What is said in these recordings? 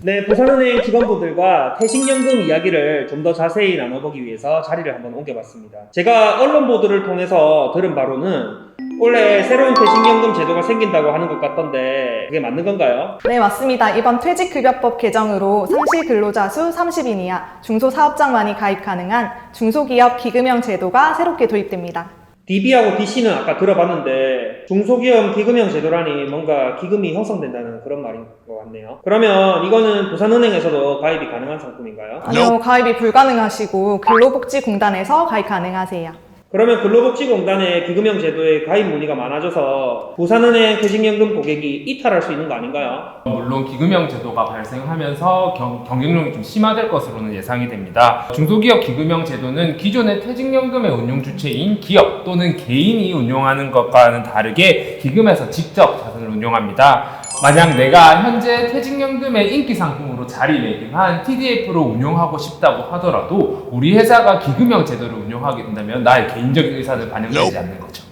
네, 부산은행 직원분들과 퇴직연금 이야기를 좀 더 자세히 나눠보기 위해서 자리를 한번 옮겨봤습니다. 제가 언론 보도를 통해서 들은 바로는 원래 새로운 퇴직연금 제도가 생긴다고 하는 것 같던데 그게 맞는 건가요? 네, 맞습니다. 이번 퇴직급여법 개정으로 상시 근로자 수 30인 이하 중소사업장만이 가입 가능한 중소기업 기금형 제도가 새롭게 도입됩니다. DB하고 DC는 아까 들어봤는데 중소기업 기금형 제도라니 뭔가 기금이 형성된다는 그런 말인 것 같네요. 그러면 이거는 부산은행에서도 가입이 가능한 상품인가요? 아니요, 가입이 불가능하시고 근로복지공단에서 가입 가능하세요. 그러면 근로복지공단의 기금형 제도에 가입 문의가 많아져서 부산은행 퇴직연금 고객이 이탈할 수 있는 거 아닌가요? 물론 기금형 제도가 발생하면서 경쟁력이 좀 심화될 것으로는 예상이 됩니다. 중소기업 기금형 제도는 기존의 퇴직연금의 운용 주체인 기업 또는 개인이 운용하는 것과는 다르게 기금에서 직접 자산을 운용합니다. 만약 내가 현재 퇴직연금의 인기 상품으로 자리매김한 TDF로 운용하고 싶다고 하더라도 우리 회사가 기금형 제도를 운용하게 된다면 나의 개인적인 의사는 반영되지 않는 거죠.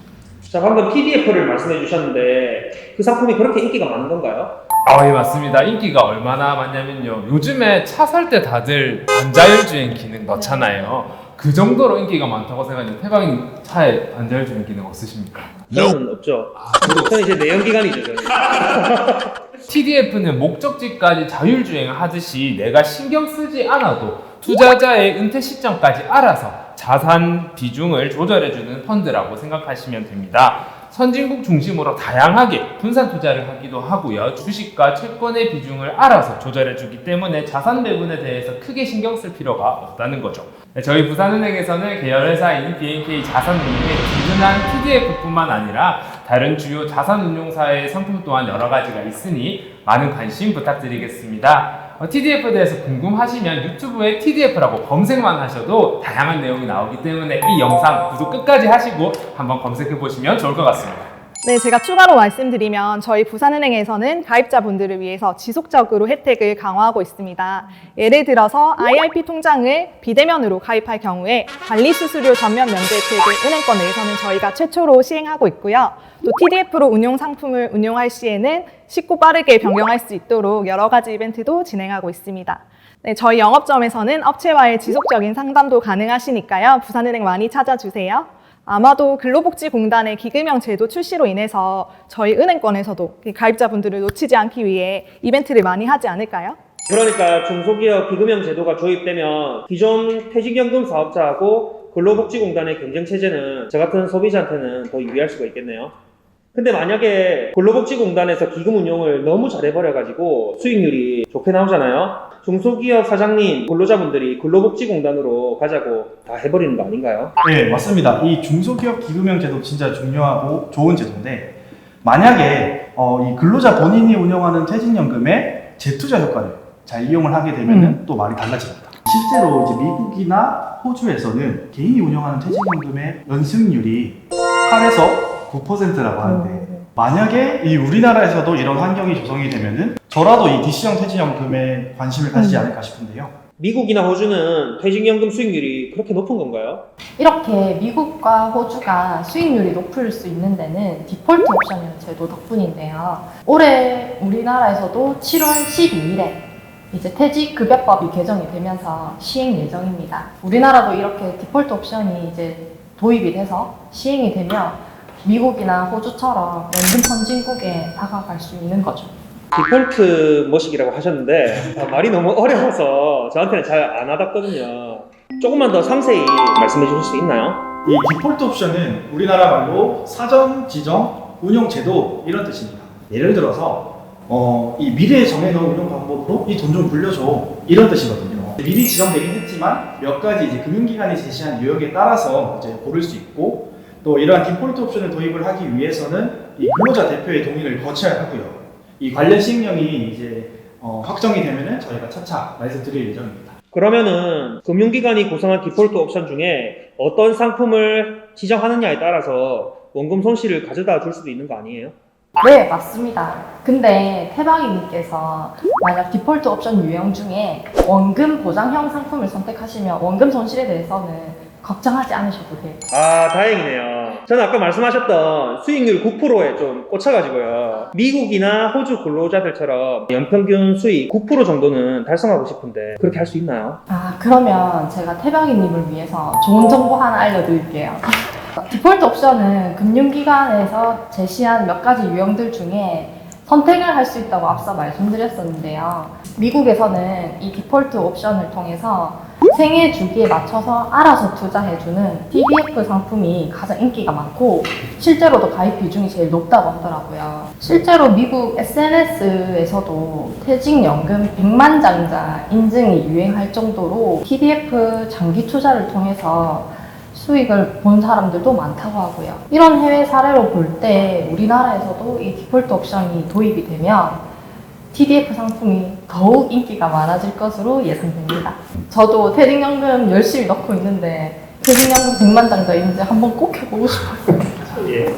자, 방금 TDF를 말씀해 주셨는데 그 상품이 그렇게 인기가 많은 건가요? 예, 맞습니다. 인기가 얼마나 많냐면요. 요즘에 차 살 때 다들 반자율주행 기능 넣잖아요. 그 정도로 인기가 많다고 생각하는데 태방님 차에 반자율주행 기능 없으십니까? 저는 없죠. 저는 이제 내연기관이죠, 저는. TDF는 목적지까지 자율주행을 하듯이 내가 신경 쓰지 않아도 투자자의 은퇴 시점까지 알아서 자산 비중을 조절해주는 펀드라고 생각하시면 됩니다. 선진국 중심으로 다양하게 분산 투자를 하기도 하고요. 주식과 채권의 비중을 알아서 조절해주기 때문에 자산 배분에 대해서 크게 신경 쓸 필요가 없다는 거죠. 저희 부산은행에서는 계열회사인 BNK 자산운용의 든든한 TDF뿐만 아니라 다른 주요 자산운용사의 상품 또한 여러 가지가 있으니 많은 관심 부탁드리겠습니다. TDF에 대해서 궁금하시면 유튜브에 TDF라고 검색만 하셔도 다양한 내용이 나오기 때문에 이 영상 구독 끝까지 하시고 한번 검색해 보시면 좋을 것 같습니다. 네, 제가 추가로 말씀드리면 저희 부산은행에서는 가입자분들을 위해서 지속적으로 혜택을 강화하고 있습니다. 예를 들어서 IRP 통장을 비대면으로 가입할 경우에 관리수수료 전면 면제 혜택을 은행권 내에서는 저희가 최초로 시행하고 있고요. 또 TDF로 운용 상품을 운용할 시에는 쉽고 빠르게 변경할 수 있도록 여러 가지 이벤트도 진행하고 있습니다. 네, 저희 영업점에서는 업체와의 지속적인 상담도 가능하시니까요. 부산은행 많이 찾아주세요. 아마도 근로복지공단의 기금형 제도 출시로 인해서 저희 은행권에서도 가입자분들을 놓치지 않기 위해 이벤트를 많이 하지 않을까요? 그러니까 중소기업 기금형 제도가 도입되면 기존 퇴직연금 사업자하고 근로복지공단의 경쟁체제는 저 같은 소비자한테는 더 유리할 수가 있겠네요. 근데 만약에 근로복지공단에서 기금 운용을 너무 잘해버려가지고 수익률이 좋게 나오잖아요. 중소기업 사장님, 근로자분들이 근로복지공단으로 가자고 다 해버리는 거 아닌가요? 네, 맞습니다. 이 중소기업 기금형 제도 진짜 중요하고 좋은 제도인데 만약에 이 근로자 본인이 운영하는 퇴직연금의 재투자 효과를 잘 이용을 하게 되면 또 말이 달라집니다. 실제로 이제 미국이나 호주에서는 개인이 운영하는 퇴직연금의 연승률이 8에서 9%라고 하는데 만약에 이 우리나라에서도 이런 환경이 조성이 되면은 저라도 이 DC형 퇴직연금에 관심을 가지지 않을까 싶은데요. 미국이나 호주는 퇴직연금 수익률이 그렇게 높은 건가요? 이렇게 미국과 호주가 수익률이 높을 수 있는 데는 디폴트 옵션 제도 덕분인데요. 올해 우리나라에서도 7월 12일에 이제 퇴직급여법이 개정이 되면서 시행 예정입니다. 우리나라도 이렇게 디폴트 옵션이 이제 도입이 돼서 시행이 되면 미국이나 호주처럼 연금 선진국에 다가갈 수 있는 거죠. 디폴트 머시기라고 하셨는데 말이 너무 어려워서 저한테는 잘 안 와닿거든요. 조금만 더 상세히 말씀해 주실 수 있나요? 이 디폴트 옵션은 우리나라 말로 사전 지정 운용 제도 이런 뜻입니다. 예를 들어서 이 미래에 정해놓은 운용 방법으로 이 돈 좀 굴려줘 이런 뜻이거든요. 미리 지정되긴 했지만 몇 가지 이제 금융기관이 제시한 유형에 따라서 이제 고를 수 있고 또 이러한 디폴트 옵션을 도입을 하기 위해서는 이 근로자 대표의 동의를 거쳐야 하고요. 이 관련 시행령이 이제 확정이 되면은 저희가 차차 말씀드릴 예정입니다. 그러면은 금융기관이 구성한 디폴트 옵션 중에 어떤 상품을 지정하느냐에 따라서 원금 손실을 가져다 줄 수도 있는 거 아니에요? 네, 맞습니다. 근데 태방이님께서 만약 디폴트 옵션 유형 중에 원금 보장형 상품을 선택하시면 원금 손실에 대해서는 걱정하지 않으셔도 돼요. 아, 다행이네요. 저는 아까 말씀하셨던 수익률 9%에 좀 꽂혀가지고요. 미국이나 호주 근로자들처럼 연평균 수익 9% 정도는 달성하고 싶은데 그렇게 할 수 있나요? 그러면 제가 태박이님을 위해서 좋은 정보 하나 알려드릴게요. 디폴트 옵션은 금융기관에서 제시한 몇 가지 유형들 중에 선택을 할 수 있다고 앞서 말씀드렸었는데요. 미국에서는 이 디폴트 옵션을 통해서 생애 주기에 맞춰서 알아서 투자해주는 TDF 상품이 가장 인기가 많고 실제로도 가입 비중이 제일 높다고 하더라고요. 실제로 미국 SNS에서도 퇴직연금 100만 장자 인증이 유행할 정도로 TDF 장기 투자를 통해서 수익을 본 사람들도 많다고 하고요. 이런 해외 사례로 볼 때 우리나라에서도 이 디폴트 옵션이 도입이 되면 TDF 상품이 더욱 인기가 많아질 것으로 예상됩니다. 저도 퇴직연금 열심히 넣고 있는데 퇴직연금 100만 장자 인증 한번 꼭 해보고 싶어요. 예.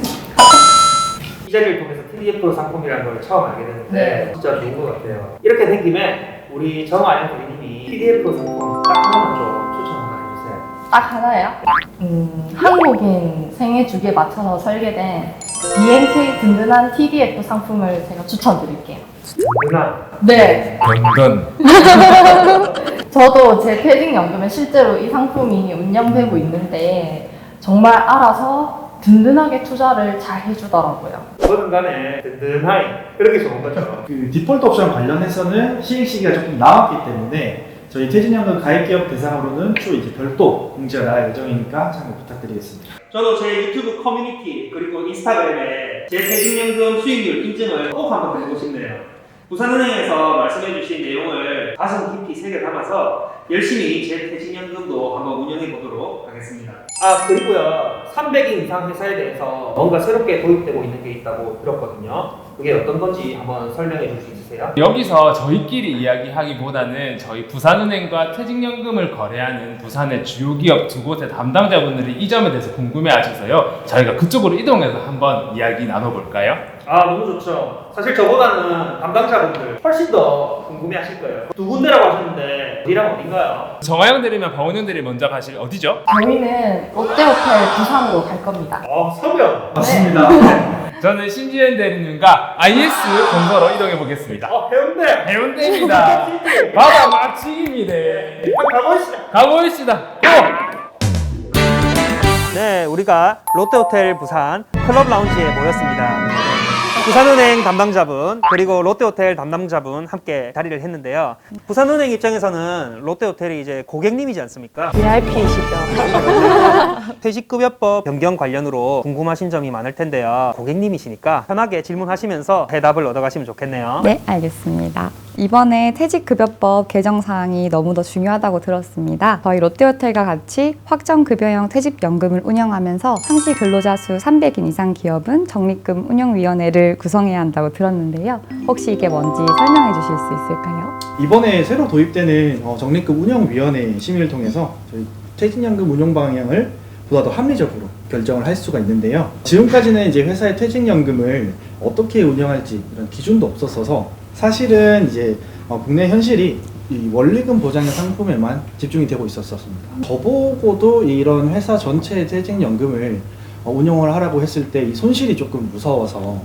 이 자리를 통해서 TDF 상품이라는 걸 처음 알게 됐는데 네. 진짜 좋은 것 같아요. 이렇게 된 김에 우리 정아영 고객님이 TDF 상품 딱 하나만 좀 추천 하나 해주세요. 딱 하나요? 한국인 생애 주기에 맞춰서 설계된 BNK 든든한 TDF 상품을 제가 추천드릴게요. 누나. 네. 든든. 저도 제 퇴직연금에 실제로 이 상품이 운영되고 있는데 정말 알아서 든든하게 투자를 잘 해주더라고요. 뭐든 간에 든든하니 그런 게 좋은 거죠. 그 디폴트 옵션 관련해서는 시행 시기가 조금 남았기 때문에 저희 퇴직연금 가입기업 대상으로는 추후 이제 별도 공지가 나갈 예정이니까 참고 부탁드리겠습니다. 저도 제 유튜브 커뮤니티 그리고 인스타그램에 제 퇴직연금 수익률 인증을 꼭 한번 해보고 싶네요. 부산은행에서 말씀해주신 내용을 가슴 깊이 새겨 담아서 열심히 제 퇴직연금도 한번 운영해 보도록 하겠습니다. 그리고요 300인 이상 회사에 대해서 뭔가 새롭게 도입되고 있는 게 있다고 들었거든요. 그게 어떤 건지 한번 설명해 줄 수 있으세요? 여기서 저희끼리 이야기하기보다는 저희 부산은행과 퇴직연금을 거래하는 부산의 주요 기업 두 곳의 담당자분들이 이 점에 대해서 궁금해하셔서요. 저희가 그쪽으로 이동해서 한번 이야기 나눠볼까요? 너무 좋죠. 사실 저보다는 담당자분들 훨씬 더 궁금해하실 거예요. 두 군데라고 하셨는데 어디랑 어딘가요? 정하영 대리면 박원영 대리 먼저 가실 어디죠? 저희는 롯데호텔 부산으로 갈 겁니다. 서면. 맞습니다. 저는 신지현 대리님과 IS 본거로 이동해 보겠습니다. 해운대. 해운대입니다. 바다 맛집입니다. 가보시죠. 가보시다. 네, 우리가 롯데호텔 부산 클럽 라운지에 모였습니다. 부산은행 담당자분 그리고 롯데호텔 담당자분 함께 자리를 했는데요. 부산은행 입장에서는 롯데호텔이 이제 고객님이지 않습니까? VIP이시죠. 퇴직급여법 변경 관련으로 궁금하신 점이 많을 텐데요. 고객님이시니까 편하게 질문하시면서 대답을 얻어가시면 좋겠네요. 네, 알겠습니다. 이번에 퇴직급여법 개정 사항이 너무도 중요하다고 들었습니다. 저희 롯데호텔과 같이 확정급여형 퇴직연금을 운영하면서 상시 근로자 수 300인 이상 기업은 적립금 운영위원회를 구성해야 한다고 들었는데요. 혹시 이게 뭔지 설명해 주실 수 있을까요? 이번에 새로 도입되는 적립금 운영위원회 심의를 통해서 저희 퇴직연금 운용 방향을 보다 더 합리적으로 결정을 할 수가 있는데요. 지금까지는 이제 회사의 퇴직연금을 어떻게 운영할지 이런 기준도 없었어서 사실은 이제 국내 현실이 이 원리금 보장형 상품에만 집중이 되고 있었습니다. 저보고도 이런 회사 전체의 퇴직연금을 운영을 하라고 했을 때 이 손실이 조금 무서워서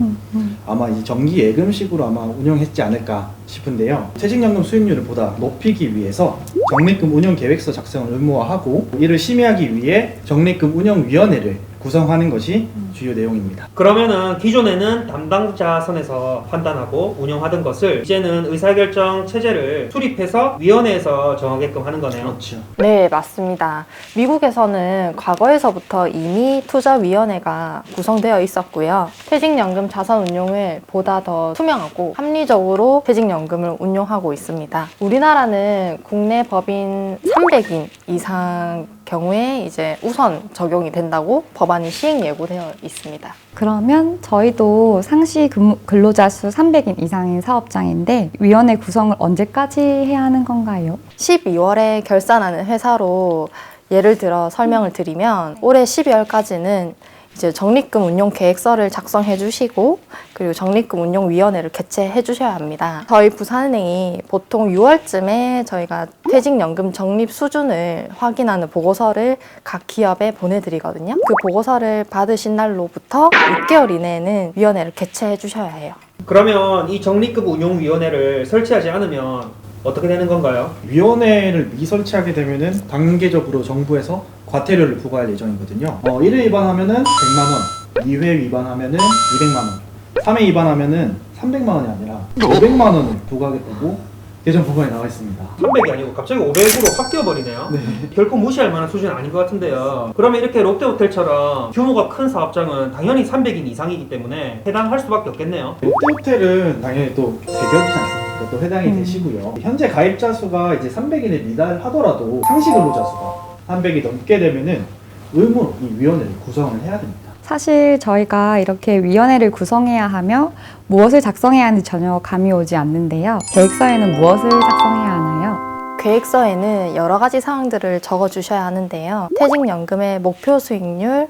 아마 이 정기 예금식으로 아마 운영했지 않을까 싶은데요. 퇴직연금 수익률을 보다 높이기 위해서 적립금 운영 계획서 작성을 의무화하고 이를 심의하기 위해 적립금 운영위원회를 구성하는 것이 주요 내용입니다. 그러면은 기존에는 담당자 선에서 판단하고 운영하던 것을 이제는 의사결정 체제를 수립해서 위원회에서 정하게끔 하는 거네요. 그렇죠. 네, 맞습니다. 미국에서는 과거에서부터 이미 투자위원회가 구성되어 있었고요. 퇴직연금 자산 운용을 보다 더 투명하고 합리적으로 퇴직연금을 운용하고 있습니다. 우리나라는 국내 법인 300인 이상 경우에 이제 우선 적용이 된다고 법안이 시행 예고되어 있습니다. 그러면 저희도 상시 근로자 수 300인 이상인 사업장인데 위원회 구성을 언제까지 해야 하는 건가요? 12월에 결산하는 회사로 예를 들어 설명을 드리면 올해 12월까지는 이제 적립금 운용 계획서를 작성해 주시고 그리고 적립금 운용 위원회를 개최해 주셔야 합니다. 저희 부산은행이 보통 6월쯤에 저희가 퇴직연금 적립 수준을 확인하는 보고서를 각 기업에 보내드리거든요. 그 보고서를 받으신 날로부터 6개월 이내에는 위원회를 개최해 주셔야 해요. 그러면 이 적립금 운용위원회를 설치하지 않으면 어떻게 되는 건가요? 위원회를 미설치하게 되면은 단계적으로 정부에서 과태료를 부과할 예정이거든요. 1회 위반하면은 100만 원, 2회 위반하면은 200만 원, 3회 위반하면은 300만 원이 아니라 500만 원을 부과하겠다고 예전 법안에 나와 있습니다. 300이 아니고 갑자기 500으로 확 뛰어버리네요. 네. 결코 무시할 만한 수준은 아닌 것 같은데요. 그러면 이렇게 롯데호텔처럼 규모가 큰 사업장은 당연히 300인 이상이기 때문에 해당할 수밖에 없겠네요. 롯데호텔은 당연히 또 대기업이지 않습니까? 또 해당이 되시고요. 현재 가입자 수가 이제 300인에 미달하더라도 상시 근로자 수가 300이 넘게 되면은 의무로 이 위원회를 구성을 해야 됩니다. 사실 저희가 이렇게 위원회를 구성해야 하며 무엇을 작성해야 하는지 전혀 감이 오지 않는데요. 계획서에는 무엇을 작성해야 하나요? 계획서에는 여러 가지 사항들을 적어 주셔야 하는데요. 퇴직연금의 목표 수익률,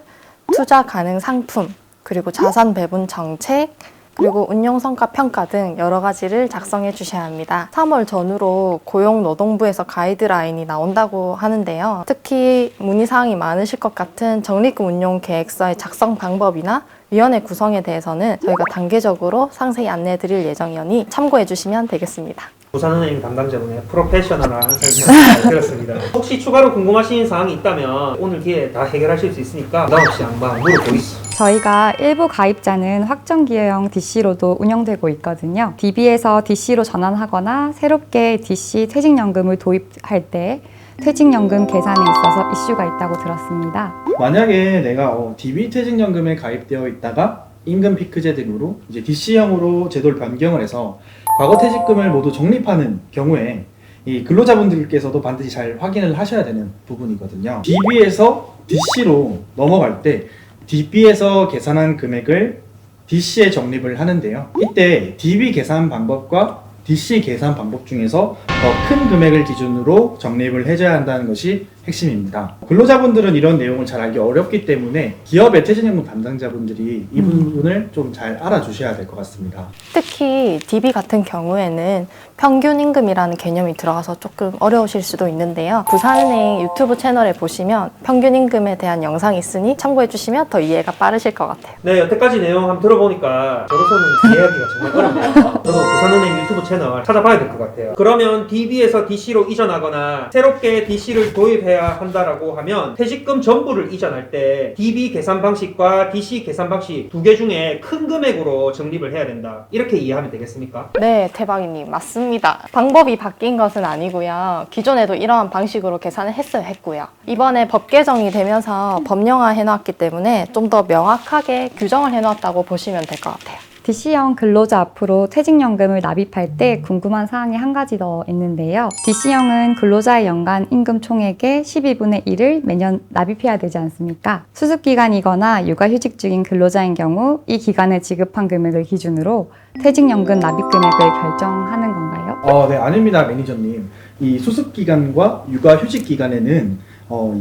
투자 가능 상품, 그리고 자산 배분 정책, 그리고 운용성과 평가 등 여러 가지를 작성해 주셔야 합니다. 3월 전후로 고용노동부에서 가이드라인이 나온다고 하는데요. 특히 문의사항이 많으실 것 같은 적립금 운용 계획서의 작성 방법이나 위원회 구성에 대해서는 저희가 단계적으로 상세히 안내해 드릴 예정이니 참고해 주시면 되겠습니다. 부산은행 담당자분의 프로페셔널한 설명을 잘 들었습니다. 혹시 추가로 궁금하신 사항이 있다면 오늘 기회에 다 해결하실 수 있으니까 부담 없이 한번 물어보이소. 저희가 일부 가입자는 확정기여형 DC로도 운영되고 있거든요. DB에서 DC로 전환하거나 새롭게 DC 퇴직연금을 도입할 때 퇴직연금 계산에 있어서 이슈가 있다고 들었습니다. 만약에 내가 DB 퇴직연금에 가입되어 있다가 임금 피크제 등으로 이제 DC형으로 제도를 변경을 해서 과거 퇴직금을 모두 적립하는 경우에 이 근로자분들께서도 반드시 잘 확인을 하셔야 되는 부분이거든요. DB에서 DC로 넘어갈 때 DB에서 계산한 금액을 DC에 적립을 하는데요. 이때 DB 계산 방법과 DC 계산 방법 중에서 더 큰 금액을 기준으로 적립을 해줘야 한다는 것이 핵심입니다. 근로자분들은 이런 내용을 잘 알기 어렵기 때문에 기업의 퇴직연금 담당자분들이 이 부분을 좀 잘 알아주셔야 될 것 같습니다. 특히 DB 같은 경우에는 평균 임금이라는 개념이 들어가서 조금 어려우실 수도 있는데요. 부산은행 유튜브 채널에 보시면 평균 임금에 대한 영상이 있으니 참고해 주시면 더 이해가 빠르실 것 같아요. 네, 여태까지 내용 한번 들어보니까 저로서는 이해하기가 정말 어렵네요. 저도 부산은행 유튜브 채널 찾아봐야 될 것 같아요. 그러면 DB에서 DC로 이전하거나 새롭게 DC를 도입해야 한다라고 하면 퇴직금 전부를 이전할 때 DB 계산 방식과 DC 계산 방식 두 개 중에 큰 금액으로 적립을 해야 된다. 이렇게 이해하면 되겠습니까? 네, 대박이님 맞습니다. 방법이 바뀐 것은 아니고요. 기존에도 이러한 방식으로 계산을 했고요. 이번에 법 개정이 되면서 법령화 해놨기 때문에 좀 더 명확하게 규정을 해놨다고 보시면 될 것 같아요. DC형 근로자 앞으로 퇴직연금을 납입할 때 궁금한 사항이 한 가지 더 있는데요. DC형은 근로자의 연간 임금 총액의 12분의 1을 매년 납입해야 되지 않습니까? 수습기간이거나 육아휴직 중인 근로자인 경우 이 기간에 지급한 금액을 기준으로 퇴직연금 납입 금액을 결정하는 건가요? 네, 아닙니다, 매니저님. 이 수습기간과 육아휴직 기간에는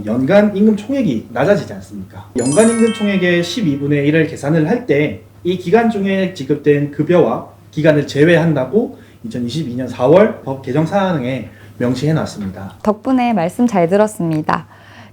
연간 임금 총액이 낮아지지 않습니까? 연간 임금 총액의 12분의 1을 계산을 할 때 이 기간 중에 지급된 급여와 기간을 제외한다고 2022년 4월 법 개정 사항에 명시해 놨습니다. 덕분에 말씀 잘 들었습니다.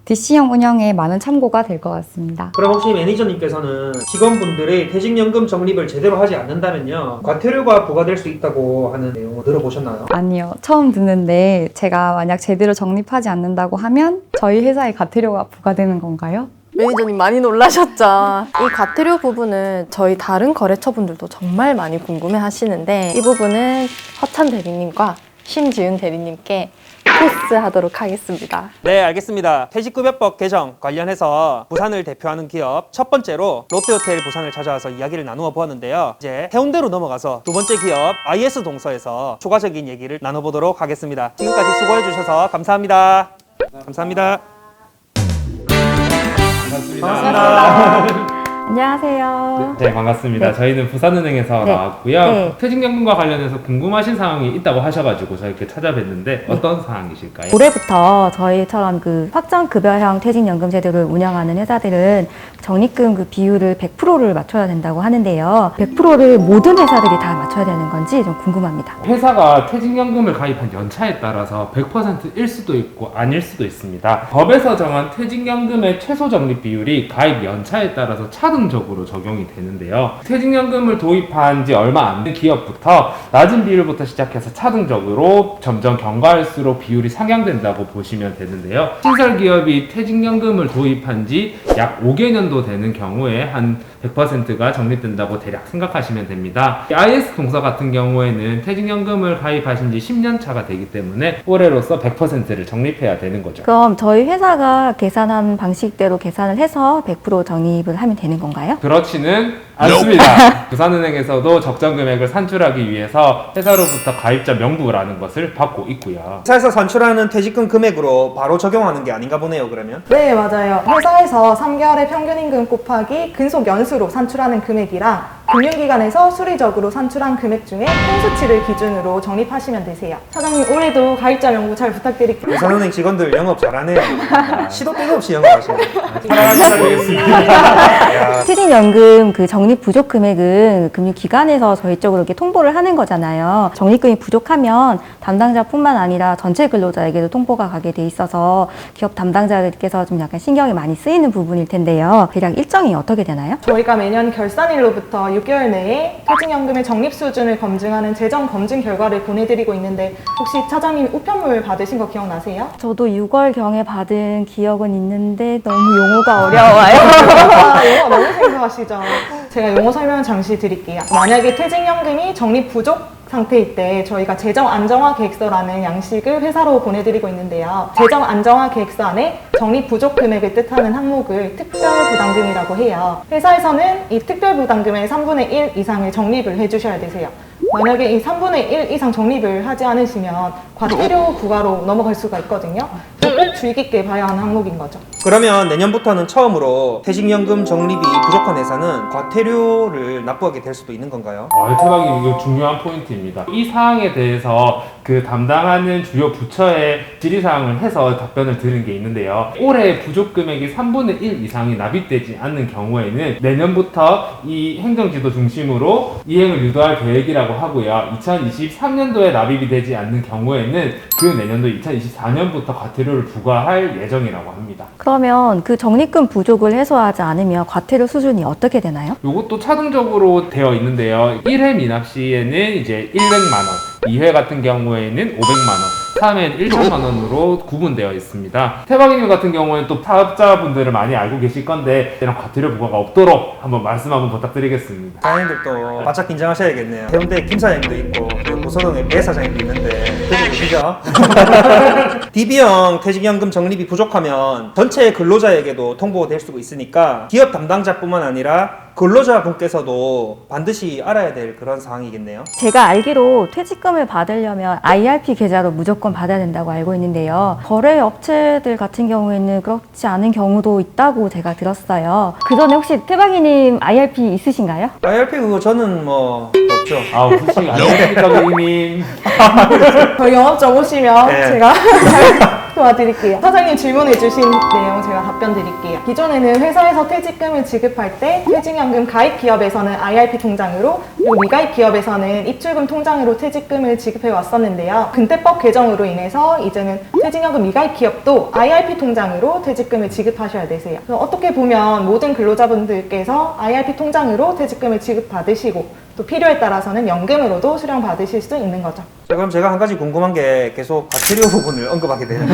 DC형 운영에 많은 참고가 될 것 같습니다. 그럼 혹시 매니저님께서는 직원분들의 퇴직연금 적립을 제대로 하지 않는다면요 과태료가 부과될 수 있다고 하는 내용을 들어보셨나요? 아니요. 처음 듣는데 제가 만약 제대로 적립하지 않는다고 하면 저희 회사에 과태료가 부과되는 건가요? 매니저님 많이 놀라셨죠? 이 과태료 부분은 저희 다른 거래처분들도 정말 많이 궁금해 하시는데 이 부분은 허찬 대리님과 심지은 대리님께 패스하도록 하겠습니다. 네, 알겠습니다. 퇴직급여법 개정 관련해서 부산을 대표하는 기업 첫 번째로 롯데호텔 부산을 찾아와서 이야기를 나누어 보았는데요. 이제 해운대로 넘어가서 두 번째 기업 IS 동서에서 추가적인 얘기를 나눠보도록 하겠습니다. 지금까지 수고해 주셔서 감사합니다. 감사합니다. 반갑습니다. 안녕하세요. 네, 반갑습니다. 네. 저희는 부산은행에서 네. 나왔고요. 네. 퇴직연금과 관련해서 궁금하신 사항이 있다고 하셔가지고 저희 이렇게 찾아뵀는데 어떤 사항이실까요? 올해부터 저희처럼 그 확정급여형 퇴직연금 제도를 운영하는 회사들은 적립금 그 비율을 100%를 맞춰야 된다고 하는데요. 100%를 모든 회사들이 다 맞춰야 되는 건지 좀 궁금합니다. 회사가 퇴직연금을 가입한 연차에 따라서 100%일 수도 있고 아닐 수도 있습니다. 법에서 정한 퇴직연금의 최소 적립 비율이 가입 연차에 따라서 차등적으로 적용이 되는데요. 퇴직연금을 도입한 지 얼마 안 된 기업부터 낮은 비율부터 시작해서 차등적으로 점점 경과할수록 비율이 상향된다고 보시면 되는데요. 신설 기업이 퇴직연금을 도입한 지 약 5개년도 되는 경우에 한 100%가 적립된다고 대략 생각하시면 됩니다. IS 동사 같은 경우에는 퇴직연금을 가입하신 지 10년 차가 되기 때문에 올해로서 100%를 적립해야 되는 거죠. 그럼 저희 회사가 계산한 방식대로 계산을 해서 100% 적립을 하면 되는 건가요? 그렇지는 않습니다. 부산은행에서도 적정 금액을 산출하기 위해서 회사로부터 가입자 명부라는 것을 받고 있고요. 회사에서 산출하는 퇴직금 금액으로 바로 적용하는 게 아닌가 보네요, 그러면. 네, 맞아요. 회사에서 3개월의 평균 임금 곱하기 근속 연수로 산출하는 금액이랑 금융기관에서 수리적으로 산출한 금액 중에 평수치를 기준으로 적립하시면 되세요. 사장님, 올해도 가입자 명부 잘 부탁드릴게요. 부산은행 직원들 영업 잘하네요. 시도 때도 없이 영업하시네요. 퇴직연금 그 적립 부족 금액은 금융기관에서 저희 쪽으로 이렇게 통보를 하는 거잖아요. 적립금이 부족하면 담당자뿐만 아니라 전체 근로자에게도 통보가 가게 돼 있어서 기업 담당자들께서 좀 약간 신경이 많이 쓰이는 부분일 텐데요. 대략 일정이 어떻게 되나요? 저희가 매년 결산일로부터 6개월 내에 퇴직연금의 적립 수준을 검증하는 재정 검증 결과를 보내드리고 있는데 혹시 차장님 우편물 받으신 거 기억나세요? 저도 6월경에 받은 기억은 있는데 너무 용어가 어려워요. 아, 영어 너무 생소하시죠? 제가 용어 설명 잠시 드릴게요. 만약에 퇴직연금이 적립 부족 상태일 때 저희가 재정 안정화 계획서라는 양식을 회사로 보내드리고 있는데요. 재정 안정화 계획서 안에 적립 부족 금액을 뜻하는 항목을 특별 부담금이라고 해요. 회사에서는 이 특별 부담금의 3분의 1 이상을 적립을 해주셔야 되세요. 만약에 이 3분의 1 이상 적립을 하지 않으시면 과태료 부과로 넘어갈 수가 있거든요. 꼭 주의 깊게 봐야 하는 항목인 거죠. 그러면 내년부터는 처음으로 퇴직연금 적립이 부족한 회사는 과태료를 납부하게 될 수도 있는 건가요? 대박님, 이거 중요한 포인트입니다. 이 사항에 대해서 그 담당하는 주요 부처에 질의사항을 해서 답변을 드린 게 있는데요. 올해 부족 금액이 3분의 1 이상이 납입되지 않는 경우에는 내년부터 이 행정지도 중심으로 이행을 유도할 계획이라고 하고요. 2023년도에 납입이 되지 않는 경우에는 그 내년도 2024년부터 과태료를 부과할 예정이라고 합니다. 그러면 그 적립금 부족을 해소하지 않으면 과태료 수준이 어떻게 되나요? 이것도 차등적으로 되어 있는데요. 1회 미납 시에는 이제 100만 원, 2회 같은 경우에는 500만 원, 3회는 1천만 원으로 구분되어 있습니다. 태박이님 같은 경우에는 또 사업자분들을 많이 알고 계실 건데 이런 과태료 부과가 없도록 한번 말씀 한번 부탁드리겠습니다. 사장님들도 바짝 긴장하셔야겠네요. 해운대 김 사장님도 있고 고서동에 배 사장님도 있는데 그거 보시죠. DB형 퇴직연금 적립이 부족하면 전체 근로자에게도 통보될 수가 있으니까 기업 담당자뿐만 아니라 근로자분께서도 반드시 알아야 될 그런 사항이겠네요. 제가 알기로 퇴직금을 받으려면 IRP 계좌로 무조건 받아야 된다고 알고 있는데요. 거래 업체들 같은 경우에는 그렇지 않은 경우도 있다고 제가 들었어요. 그 전에 혹시 태박이님 IRP 있으신가요? IRP 그거 저는 뭐 없죠. 솔직히 안녕하십니까, 고객님. 저희 영업점 오시면 네. 제가 도와드릴게요. 사장님 질문해주신 내용 제가 답변 드릴게요. 기존에는 회사에서 퇴직금을 지급할 때 퇴직연금 가입 기업에서는 IRP 통장으로 그리고 미가입 기업에서는 입출금 통장으로 퇴직금을 지급해 왔었는데요. 근태법 개정으로 인해서 이제는 퇴직연금 미가입 기업도 IRP 통장으로 퇴직금을 지급하셔야 되세요. 그래서 어떻게 보면 모든 근로자분들께서 IRP 통장으로 퇴직금을 지급받으시고 또 필요에 따라서는 연금으로도 수령 받으실 수 있는 거죠. 자, 그럼 제가 한 가지 궁금한 게 계속 과태료 부분을 언급하게 되는데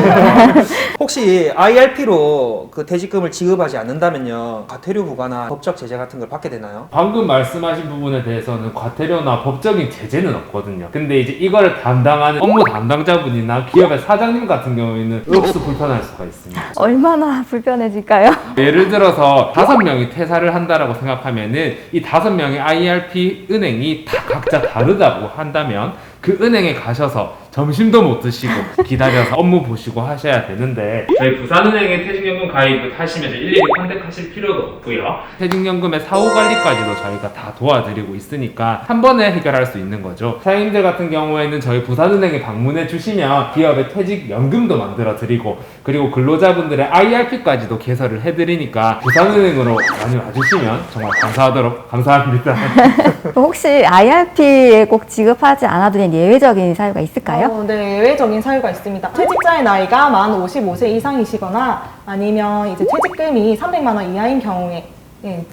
혹시 IRP로 그 퇴직금을 지급하지 않는다면요 과태료 부과나 법적 제재 같은 걸 받게 되나요? 방금 말씀하신 부분에 대해서는 과태료나 법적인 제재는 없거든요. 근데 이제 이거를 담당하는 업무 담당자분이나 기업의 사장님 같은 경우에는 억수 불편할 수가 있습니다. 얼마나 불편해질까요? 예를 들어서 5명이 퇴사를 한다라고 생각하면은 이 5명의 IRP 은행이 다 각자 다르다고 한다면 그 은행에 가셔서 점심도 못 드시고 기다려서 업무 보시고 하셔야 되는데 저희 부산은행에 퇴직연금 가입을 하시면 일일이 컨택하실 필요도 없고요. 퇴직연금의 사후 관리까지도 저희가 다 도와드리고 있으니까 한 번에 해결할 수 있는 거죠. 사장님들 같은 경우에는 저희 부산은행에 방문해 주시면 기업의 퇴직연금도 만들어 드리고 그리고 근로자분들의 IRP까지도 개설을 해드리니까 부산은행으로 많이 와주시면 정말 감사합니다. 혹시 IRP에 꼭 지급하지 않아도 되는 예외적인 사유가 있을까요? 네, 예외적인 사유가 있습니다. 퇴직자의 나이가 만 55세 이상이시거나 아니면 이제 퇴직금이 300만 원 이하인 경우에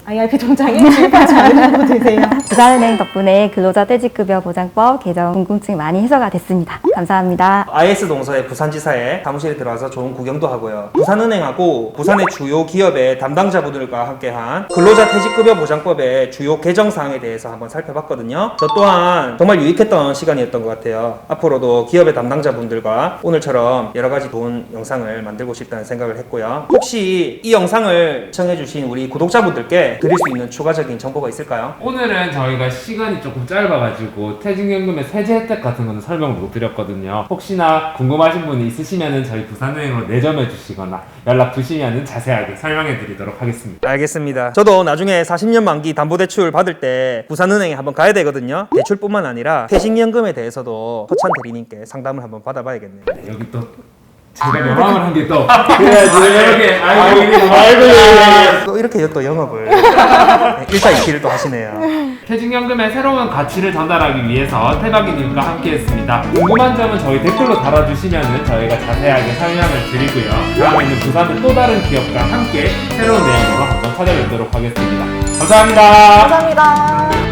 IRP 통장에 지급하지 않으셔도 되세요. 부산은행 덕분에 근로자 퇴직급여 보장법 개정 궁금증이 많이 해소가 됐습니다. 감사합니다. IS 동서의 부산지사에 사무실에 들어와서 좋은 구경도 하고요. 부산은행하고 부산의 주요 기업의 담당자분들과 함께한 근로자 퇴직급여 보장법의 주요 개정 사항에 대해서 한번 살펴봤거든요. 저 또한 정말 유익했던 시간이었던 것 같아요. 앞으로도 기업의 담당자분들과 오늘처럼 여러 가지 좋은 영상을 만들고 싶다는 생각을 했고요. 혹시 이 영상을 시청해주신 우리 구독자분들께 드릴 수 있는 추가적인 정보가 있을까요? 오늘은 저희가 시간이 조금 짧아가지고 퇴직연금의 세제 혜택 같은 거는 설명을 못 드렸거든요. 혹시나 궁금하신 분이 있으시면 저희 부산은행으로 내점해 주시거나 연락 주시면 자세하게 설명해 드리도록 하겠습니다. 알겠습니다. 저도 나중에 40년 만기 담보대출 받을 때 부산은행에 한번 가야 되거든요. 대출뿐만 아니라 퇴직연금에 대해서도 허찬 대리님께 상담을 한번 받아봐야겠네요. 네, 여기 또 제가 명함을 한 개 또 이렇게 알고 또 이렇게 또 영업을 1타 2피를 또 하시네요. 퇴직연금의 새로운 가치를 전달하기 위해서 태박이님과 함께했습니다. 궁금한 점은 저희 댓글로 달아주시면 저희가 자세하게 설명을 드리고요. 다음에는 부산의 또 다른 기업과 함께 새로운 내용으로 한번 찾아뵙도록 하겠습니다. 감사합니다. 감사합니다.